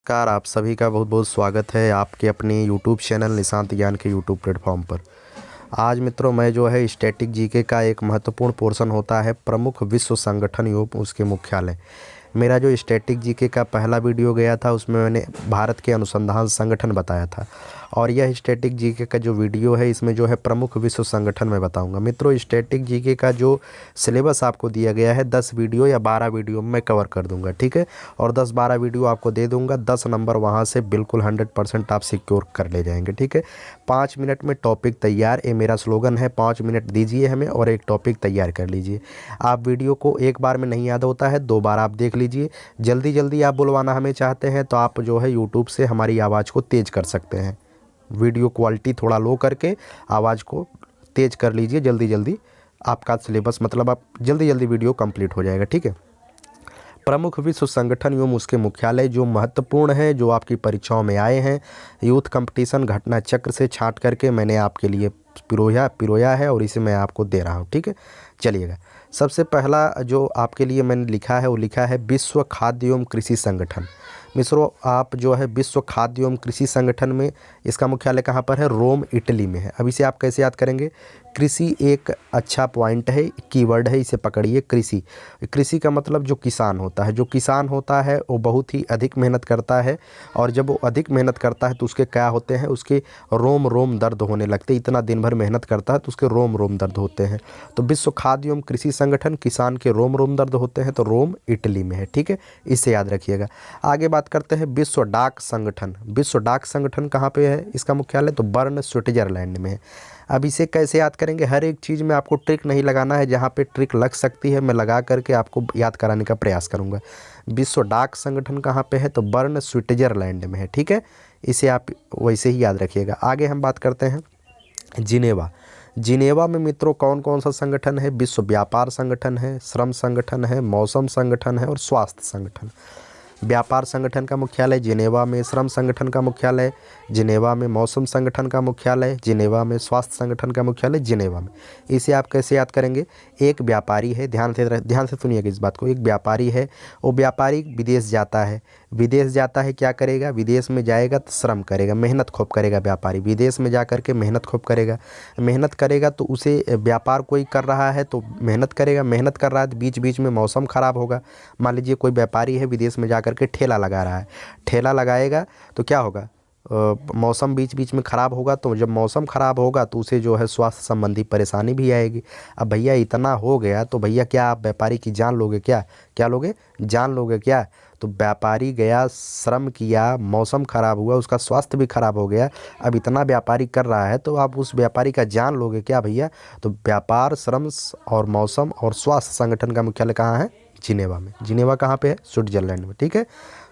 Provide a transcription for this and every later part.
नमस्कार। आप सभी का बहुत बहुत स्वागत है आपके अपने यूट्यूब चैनल निशांत ज्ञान के यूट्यूब प्लेटफॉर्म पर। आज मित्रों मैं जो है स्टैटिक जीके का एक महत्वपूर्ण पोर्शन होता है प्रमुख विश्व संगठन एवं उसके मुख्यालय। मेरा जो स्टैटिक जीके का पहला वीडियो गया था उसमें मैंने भारत के अनुसंधान संगठन बताया था, और यह स्टैटिक जीके का जो वीडियो है इसमें जो है प्रमुख विश्व संगठन मैं बताऊंगा। मित्रों स्टैटिक जीके का जो सिलेबस आपको दिया गया है 10 वीडियो या 12 वीडियो में कवर कर दूंगा, ठीक है। और 10-12 वीडियो आपको दे दूंगा, 10 नंबर वहां से बिल्कुल 100% आप सिक्योर कर ले जाएंगे, ठीक है। 5 मिनट में टॉपिक तैयार, ये मेरा स्लोगन है। 5 मिनट दीजिए हमें और एक टॉपिक तैयार कर लीजिए। आप वीडियो को एक बार में नहीं याद होता है, 2 बार आप देख लीजिए। जल्दी जल्दी आप बुलवाना हमें चाहते हैं तो आप जो है यूट्यूब से हमारी आवाज़ को तेज़ कर सकते हैं। वीडियो क्वालिटी थोड़ा लो करके आवाज़ को तेज़ कर लीजिए जल्दी जल्दी। आपका सिलेबस मतलब आप जल्दी जल्दी वीडियो कंप्लीट हो जाएगा, ठीक है। प्रमुख विश्व संगठन एवं उसके मुख्यालय जो महत्वपूर्ण है, जो आपकी परीक्षाओं में आए हैं, यूथ कंपटीशन घटना चक्र से छांट करके मैंने आपके लिए पिरोया है और इसे मैं आपको दे रहा हूँ, ठीक है। चलिएगा, सबसे पहला जो आपके लिए मैंने लिखा है वो लिखा है विश्व खाद्य एवं कृषि संगठन। मित्रों आप जो है विश्व खाद्य एवं कृषि संगठन में इसका मुख्यालय कहाँ पर है? रोम, इटली में है। अब इसे आप कैसे याद करेंगे? कृषि एक अच्छा पॉइंट है, कीवर्ड है, इसे पकड़िए। कृषि, कृषि का मतलब जो किसान होता है, जो किसान होता है वो बहुत ही अधिक मेहनत करता है, और जब वो अधिक मेहनत करता है तो उसके क्या होते हैं? उसके रोम रोम दर्द होने लगते। इतना दिन भर मेहनत करता है तो उसके रोम रोम दर्द होते हैं। तो विश्व खाद्य एवं कृषि संगठन, किसान के रोम रोम दर्द होते हैं, तो रोम इटली में है, ठीक है। इसे याद रखिएगा। आगे बात करते हैं विश्व डाक संगठन। विश्व डाक संगठन कहाँ पे है इसका मुख्यालय? तो बर्न, स्विट्जरलैंड में है। अब इसे कैसे याद करेंगे? हर एक चीज़ में आपको ट्रिक नहीं लगाना है, जहाँ पे ट्रिक लग सकती है मैं लगा करके आपको याद कराने का प्रयास करूँगा। विश्व डाक संगठन कहाँ पे है? तो बर्न, स्विट्जरलैंड में है, ठीक है। इसे आप वैसे ही याद रखिएगा। आगे हम बात करते हैं जिनेवा। जिनेवा में मित्रों कौन कौन सा संगठन है? विश्व व्यापार संगठन है, श्रम संगठन है, मौसम संगठन है और स्वास्थ्य संगठन। व्यापार संगठन का मुख्यालय जिनेवा में, श्रम संगठन का मुख्यालय जिनेवा में, मौसम संगठन का मुख्यालय जिनेवा में, स्वास्थ्य संगठन का मुख्यालय जिनेवा में। इसे आप कैसे याद करेंगे? एक व्यापारी है, ध्यान से सुनिएगा इस बात को। एक व्यापारी है, वो व्यापारी विदेश जाता है। विदेश जाता है, क्या करेगा? विदेश में जाएगा तो श्रम करेगा, मेहनत खूब करेगा। व्यापारी विदेश में जा करके मेहनत खूब करेगा। मेहनत करेगा तो उसे व्यापार कोई कर रहा है तो मेहनत करेगा, मेहनत कर रहा है तो बीच बीच में मौसम ख़राब होगा। मान लीजिए कोई व्यापारी है विदेश में जा करके ठेला लगा रहा है, ठेला लगाएगा तो क्या होगा? मौसम बीच बीच में ख़राब होगा, तो जब मौसम ख़राब होगा तो उसे जो है स्वास्थ्य संबंधी परेशानी भी आएगी। अब भैया इतना हो गया तो भैया क्या आप व्यापारी की जान लोगे क्या? क्या लोगे? जान लोगे क्या? तो व्यापारी गया, श्रम किया, मौसम ख़राब हुआ, उसका स्वास्थ्य भी ख़राब हो गया। अब इतना व्यापारी कर रहा है तो आप उस व्यापारी का जान लोगे क्या भैया? तो व्यापार, श्रम और मौसम और स्वास्थ्य संगठन का मुख्यालय कहाँ है? जिनेवा में। जिनेवा कहाँ पे है? स्विट्जरलैंड में, ठीक है।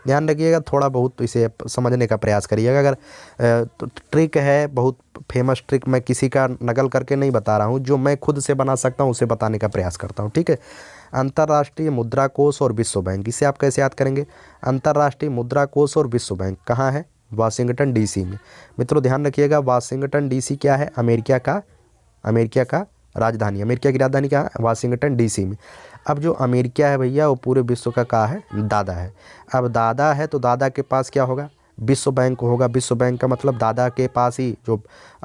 ध्यान रखिएगा, थोड़ा बहुत इसे समझने का प्रयास करिएगा। अगर तो ट्रिक है, बहुत फेमस ट्रिक, मैं किसी का नकल करके नहीं बता रहा हूँ, जो मैं खुद से बना सकता हूँ उसे बताने का प्रयास करता हूँ, ठीक है। अंतर्राष्ट्रीय मुद्रा कोष और विश्व बैंक, इसे आप कैसे याद करेंगे? अंतर्राष्ट्रीय मुद्रा कोष और विश्व बैंक कहाँ है? वाशिंगटन डीसी में। मित्रों ध्यान रखिएगा, वाशिंगटन डीसी क्या है? अमेरिका का राजधानी। अमेरिका की राजधानी क्या है? वाशिंगटन डीसी में। अब जो अमेरिका है भैया वो पूरे विश्व का क्या है? दादा है। अब दादा है तो दादा के पास क्या होगा? विश्व बैंक होगा। विश्व बैंक का मतलब दादा के पास ही जो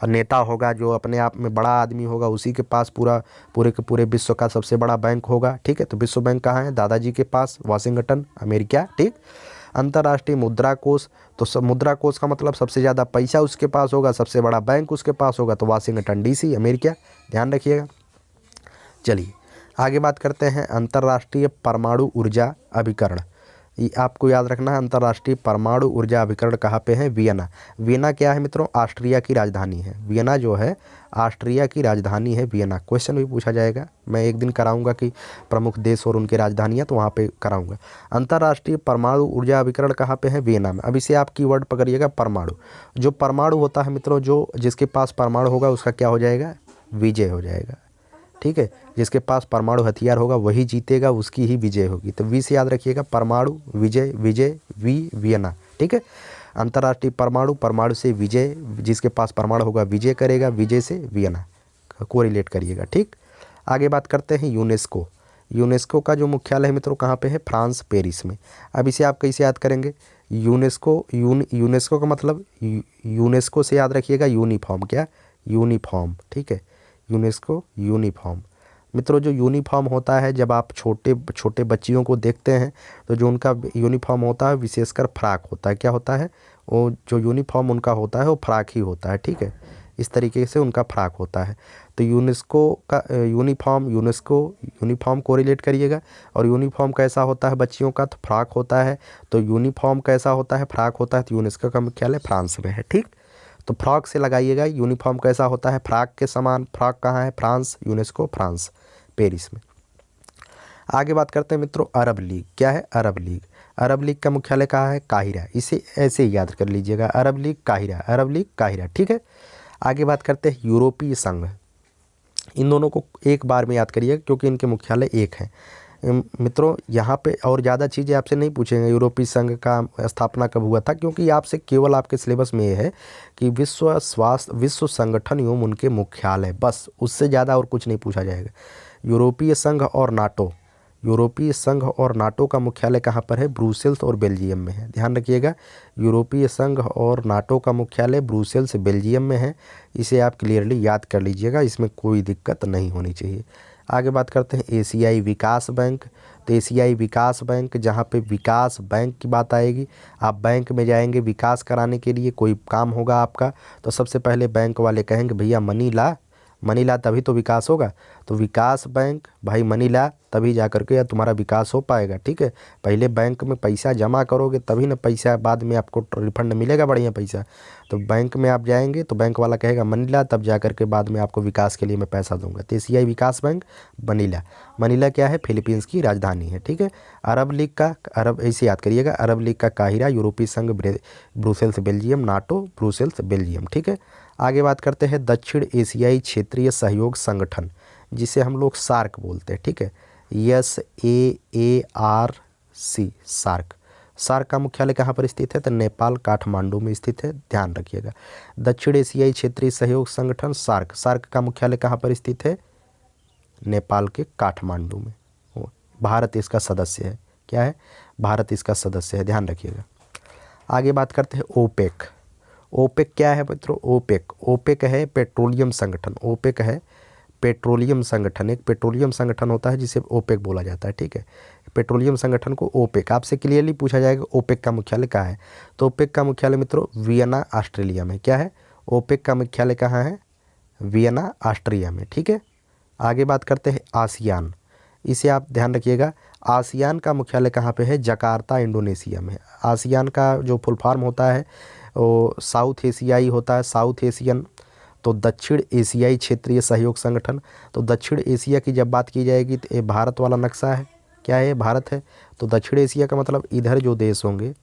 नेता होगा, जो अपने आप में बड़ा आदमी होगा, उसी के पास पूरे के पूरे विश्व का सबसे बड़ा बैंक होगा, ठीक है। तो विश्व बैंक कहाँ है? दादाजी के पास, वाशिंगटन, अमेरिका, ठीक। अंतर्राष्ट्रीय मुद्रा कोष, तो मुद्रा कोष का मतलब सबसे ज़्यादा पैसा उसके पास होगा, सबसे बड़ा बैंक उसके पास होगा, तो वाशिंगटन डीसी, अमेरिका। ध्यान रखिएगा। चलिए आगे बात करते हैं अंतर्राष्ट्रीय परमाणु ऊर्जा अभिकरण। ये आपको याद रखना है, अंतर्राष्ट्रीय परमाणु ऊर्जा अभिकरण कहाँ पे है? वियना। वियना क्या है मित्रों? ऑस्ट्रिया की राजधानी है। वियना जो है ऑस्ट्रिया की राजधानी है, वियना। क्वेश्चन भी पूछा जाएगा, मैं एक दिन कराऊंगा कि प्रमुख देश और उनकी राजधानियाँ, तो वहाँ पे कराऊंगा। अंतर्राष्ट्रीय परमाणु ऊर्जा अभिकरण कहाँ पे है? वियना में। अब इसे आप कीवर्ड पकड़िएगा, परमाणु। जो परमाणु होता है मित्रों, जो जिसके पास परमाणु होगा उसका क्या हो जाएगा? विजय हो जाएगा, ठीक है। जिसके पास परमाणु हथियार होगा वही जीतेगा, उसकी ही विजय होगी। तो वी से याद रखिएगा, परमाणु, विजय, विजय, वियना, ठीक है। अंतर्राष्ट्रीय परमाणु, परमाणु से विजय, जिसके पास परमाणु होगा विजय करेगा, विजय से वियना को रिलेट करिएगा, ठीक। आगे बात करते हैं यूनेस्को। यूनेस्को का जो मुख्यालय है मित्रों कहाँ पे है? फ्रांस, पेरिस में। अब इसे आप कैसे याद करेंगे? यूनेस्को का मतलब यूनेस्को से याद रखिएगा यूनिफॉर्म, क्या यूनिफॉर्म, ठीक है, यूनेस्को यूनिफॉर्म। मित्रों जो यूनिफॉर्म होता है, जब आप छोटे छोटे बच्चियों को देखते हैं तो जो उनका यूनिफॉर्म होता है विशेषकर फ्रॉक होता है, क्या होता है, वो जो यूनिफॉर्म उनका होता है वो फ्रॉक ही होता है, ठीक है, इस तरीके से उनका फ्रॉक होता है। तो यूनेस्को का यूनिफॉर्म को रिलेट करिएगा। और यूनिफॉर्म कैसा होता है बच्चियों का, तो फ्रॉक होता है। तो यूनिफॉर्म कैसा होता है, फ्रॉक होता है। तो यूनेस्को का मुख्यालय फ्रांस में है, ठीक। तो फ्रॉक से लगाइएगा, यूनिफॉर्म कैसा होता है, फ्रॉक के समान। फ्रॉक कहाँ है, फ्रांस, यूनेस्को फ्रांस, पेरिस में। आगे बात करते हैं मित्रों अरब लीग, क्या है, अरब लीग। अरब लीग का मुख्यालय कहाँ है, काहिरा। इसे ऐसे ही याद कर लीजिएगा, अरब लीग काहिरा, अरब लीग काहिरा, ठीक है। आगे बात करते हैं यूरोपीय संघ। इन दोनों को एक बार में याद करिए क्योंकि इनके मुख्यालय एक हैं। मित्रों यहाँ पे और ज़्यादा चीज़ें आपसे नहीं पूछेंगे, यूरोपीय संघ का स्थापना कब हुआ था, क्योंकि आपसे केवल आपके सिलेबस में ये है कि विश्व संगठन एवं उनके मुख्यालय, बस, उससे ज़्यादा और कुछ नहीं पूछा जाएगा। यूरोपीय संघ और नाटो, यूरोपीय संघ और नाटो का मुख्यालय कहाँ पर है, ब्रुसेल्स और बेल्जियम में है, ध्यान रखिएगा। यूरोपीय संघ और नाटो का मुख्यालय ब्रुसेल्स बेल्जियम में है। इसे आप क्लियरली याद कर लीजिएगा, इसमें कोई दिक्कत नहीं होनी चाहिए। आगे बात करते हैं एशियाई विकास बैंक। तो एशियाई विकास बैंक, जहाँ पे विकास बैंक की बात आएगी, आप बैंक में जाएंगे विकास कराने के लिए, कोई काम होगा आपका, तो सबसे पहले बैंक वाले कहेंगे भैया मनी ला, मनी ला तभी तो विकास होगा। तो विकास बैंक, भाई मनी ला तभी जा करके या तुम्हारा विकास हो पाएगा, ठीक है। पहले बैंक में पैसा जमा करोगे तभी ना पैसा बाद में आपको रिफंड मिलेगा, बढ़िया पैसा। तो बैंक में आप जाएंगे तो बैंक वाला कहेगा मनी ला, तब जा करके बाद में आपको विकास के लिए मैं पैसा दूंगा। तो एशियाई विकास बैंक मनीला, मनीला क्या है, फिलीपींस की राजधानी है, ठीक है। अरब लीग का, अरब ऐसे याद करिएगा, अरब लीग का काहिरा, यूरोपीय संघ Brussels Belgium, NATO Brussels Belgium, ठीक है। आगे बात करते हैं दक्षिण एशियाई क्षेत्रीय सहयोग संगठन, जिसे हम लोग सार्क बोलते हैं, ठीक है, SAARC, सार्क। सार्क का मुख्यालय कहाँ पर स्थित है, तो नेपाल काठमांडू में स्थित है, ध्यान रखिएगा। दक्षिण एशियाई क्षेत्रीय सहयोग संगठन सार्क, सार्क का मुख्यालय कहाँ पर स्थित है, नेपाल के काठमांडू में। भारत इसका सदस्य है, क्या है, भारत इसका सदस्य है, ध्यान रखिएगा। आगे बात करते हैं ओपेक। ओपेक क्या है मित्रों, ओपेक, ओपेक है पेट्रोलियम संगठन, ओपेक है पेट्रोलियम संगठन, एक पेट्रोलियम संगठन होता है जिसे ओपेक बोला जाता है, ठीक है। पेट्रोलियम संगठन को ओपेक, आपसे क्लियरली पूछा जाएगा ओपेक का मुख्यालय कहाँ है, तो ओपेक का मुख्यालय मित्रों वियना ऑस्ट्रेलिया में, क्या है, ओपेक का मुख्यालय कहाँ है, वियना ऑस्ट्रिया में, ठीक है। आगे बात करते हैं आसियान, इसे आप ध्यान रखिएगा, आसियान का मुख्यालय कहाँ पे है, जकार्ता इंडोनेशिया में। आसियान का जो फुल फॉर्म होता है वो साउथ एशियाई होता है, साउथ एशियन। तो दक्षिण एशियाई क्षेत्रीय सहयोग संगठन, तो दक्षिण एशिया की जब बात की जाएगी तो ये भारत वाला नक्शा है, क्या है, भारत है। तो दक्षिण एशिया का मतलब इधर जो देश होंगे,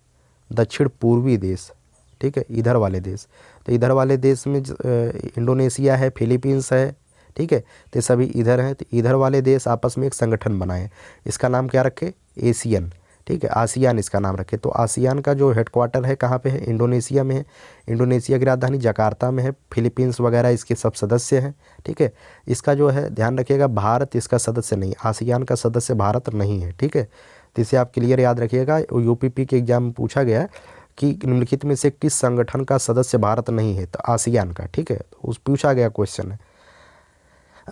दक्षिण पूर्वी देश, ठीक है, इधर वाले देश। तो इधर वाले देश में इंडोनेशिया है, फिलीपींस है, ठीक है, तो सभी इधर हैं। तो इधर वाले देश आपस में एक संगठन बनाए, इसका नाम क्या रखे, एशियन, ठीक है, आसियान इसका नाम रखे। तो आसियान का जो हेडक्वार्टर है कहाँ पे है, इंडोनेशिया में है, इंडोनेशिया की राजधानी जकार्ता में है, फिलीपींस वगैरह इसके सब सदस्य हैं, ठीक है। इसका जो है ध्यान रखिएगा, भारत इसका सदस्य नहीं, आसियान का सदस्य भारत नहीं है, ठीक है। तो इसे आप क्लियर याद रखिएगा, यूपीपी के एग्जाम में पूछा गया कि निम्नलिखित में से किस संगठन का सदस्य भारत नहीं है, तो आसियान का, ठीक है, तो उस पूछा गया क्वेश्चन है।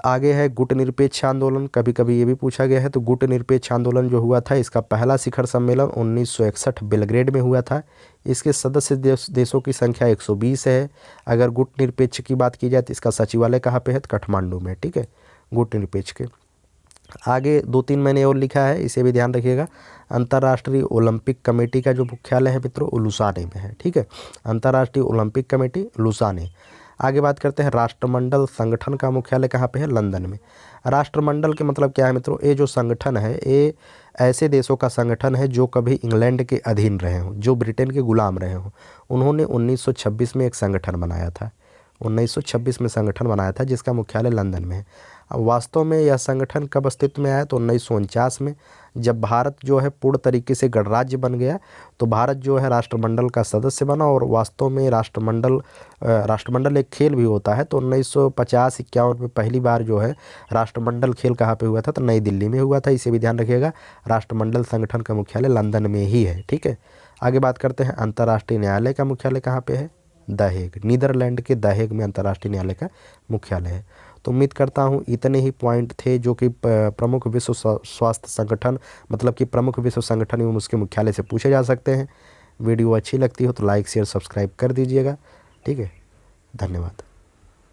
आगे है गुट निरपेक्ष आंदोलन, कभी कभी ये भी पूछा गया है। तो गुट निरपेक्ष आंदोलन जो हुआ था, इसका पहला शिखर सम्मेलन 1961 बेलग्रेड में हुआ था। इसके सदस्य देशों की संख्या 120 है। अगर गुट निरपेक्ष की बात की जाए तो इसका सचिवालय कहाँ पे है, तो काठमांडू में, ठीक है, गुट निरपेक्ष के। आगे 2-3 मैंने और लिखा है, इसे भी ध्यान रखिएगा। अंतर्राष्ट्रीय ओलंपिक कमेटी का जो मुख्यालय है मित्रों लुसाने में है, ठीक है, अंतर्राष्ट्रीय ओलंपिक कमेटी लुसाने। आगे बात करते हैं राष्ट्रमंडल संगठन का मुख्यालय कहाँ पे है, लंदन में। राष्ट्रमंडल के मतलब क्या है मित्रों, ये जो संगठन है ये ऐसे देशों का संगठन है जो कभी इंग्लैंड के अधीन रहे हों, जो ब्रिटेन के गुलाम रहे हों। उन्होंने 1926 में एक संगठन बनाया था, 1926 में संगठन बनाया था जिसका मुख्यालय लंदन में है। अब वास्तव में यह संगठन कब अस्तित्व में आया, तो 1949 में, जब भारत जो है पूर्ण तरीके से गणराज्य बन गया तो भारत जो है राष्ट्रमंडल का सदस्य बना। और वास्तव में राष्ट्रमंडल एक खेल भी होता है। तो 1950-51 में पहली बार जो है राष्ट्रमंडल खेल कहाँ पे हुआ था, तो नई दिल्ली में हुआ था, इसे भी ध्यान रखिएगा। राष्ट्रमंडल संगठन का मुख्यालय लंदन में ही है, ठीक है। आगे बात करते हैं अंतर्राष्ट्रीय न्यायालय का मुख्यालय कहाँ पे है? The Hague. नीदरलैंड के द हेग में अंतर्राष्ट्रीय न्यायालय का मुख्यालय है। तो उम्मीद करता हूँ इतने ही पॉइंट थे जो कि प्रमुख विश्व स्वास्थ्य संगठन मतलब कि प्रमुख विश्व संगठन एवं उसके मुख्यालय से पूछे जा सकते हैं। वीडियो अच्छी लगती हो तो लाइक शेयर सब्सक्राइब कर दीजिएगा। ठीक है, धन्यवाद।